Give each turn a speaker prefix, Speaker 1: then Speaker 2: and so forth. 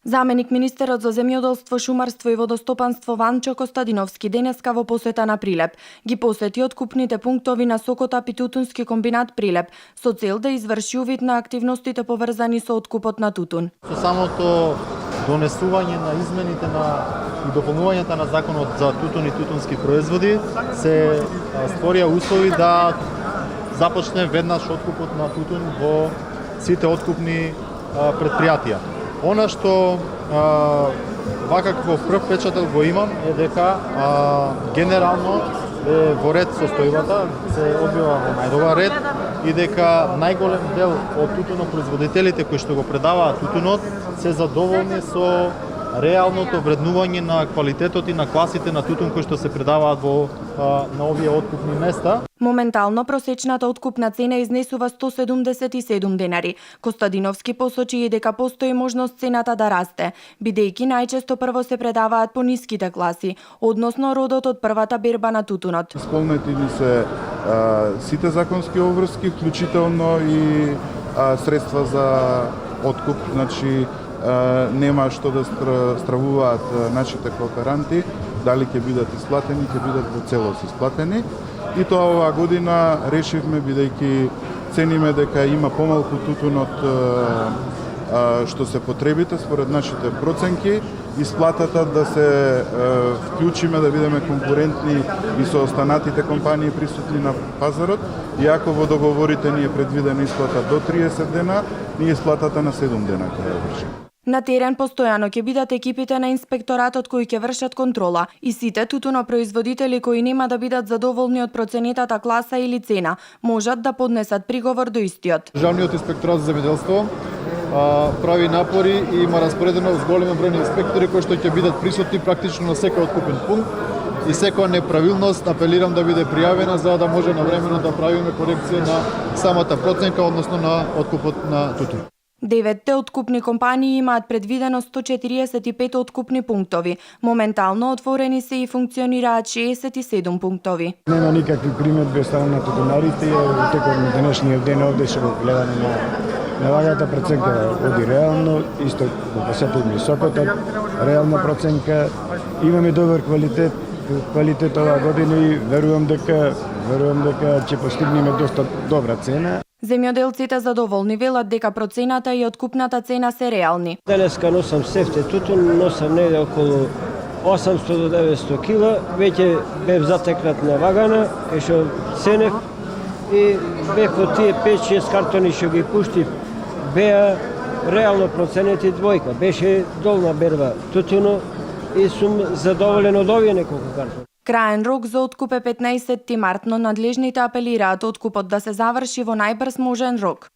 Speaker 1: Заменик министерот за земјоделство, шумарство и водостопанство Ванчо Костадиновски денеска во посета на Прилеп ги посети откупните пунктови на Сокотап и тутунски комбинат Прилеп со цел да изврши увид на активностите поврзани со откупот на тутун.
Speaker 2: Со самото донесување на измените и дополнувањето на законот за тутун и тутунски производи се створија услови да започне веднаш откупот на тутун во сите откупни предпријатија. Она што вакакво прв впечаток го имам е дека генерално е во ред состојбата, се одбива во најдобар ред и дека најголем дел од тутунопроизводителите кои што го предаваат тутунот се задоволни со реалното вреднување на квалитетот и на класите на тутун кои што се предаваат на овие откупни места.
Speaker 1: Моментално просечната откупна цена изнесува 177 денари. Костадиновски посочи и дека постои можност цената да расте, бидејќи најчесто прво се предаваат по ниските класи, односно родот од првата берба на тутунот.
Speaker 3: Исполнети ни се сите законски обврски, вклучително и средства за откуп, значи нема што да стравуваат нашите кооперанти, дали ќе бидат исплатени, ќе бидат во целост исплатени. И тоа оваа година решивме, бидејќи цениме дека има помалку тутун од што се потребите според нашите проценки, исплатата да се вклучиме, да бидеме конкурентни и со останатите компании присутни на пазарот. Иако во договорите ни е предвидена исплата до 30 дена, ние исплатата на 7 дена ќе ја вршиме.
Speaker 1: На терен постојано ќе бидат екипите на инспекторатот кои ќе вршат контрола и сите тутунопроизводители кои нема да бидат задоволни од проценетата класа или цена, можат да поднесат приговор до истиот.
Speaker 4: Државниот инспекторат за земјоделство прави напори и има распоредено голем број на инспектори кои што ќе бидат присутни практично на секој откупен пункт и секоја неправилност апелирам да биде пријавена за да може навремено да правиме корекција на самата проценка, односно на откупот на тутун.
Speaker 1: 9 откупни компании имаат предвидено 145 откупни пунктови. Моментално отворени се и функционираат 67 пунктови.
Speaker 5: Нема никакви приметби само на тутунарите, во текот на денешниот ден овде се го гледаме на вагата проценка оди реално, исто го посетивме Сокотап, реална проценка. Имаме добар квалитет оваа година и верувам дека ќе постигнеме доста добра цена.
Speaker 1: Земјоделците задоволни велат дека процената и откупната цена се реални.
Speaker 6: Денеска носам сефте тутун, носам негде околу 800 до 900 кила, веќе бев затекнат на вагана, кај што ценев и бев од тие 5-6 картони што ги пуштив, беа реално проценети двојка. Беше долна берба тутуно и сум задоволен од овие неколку картони.
Speaker 1: Краен рок за откуп е 15 март, но надлежните апелираат откупот да се заврши во најбрз можен рок.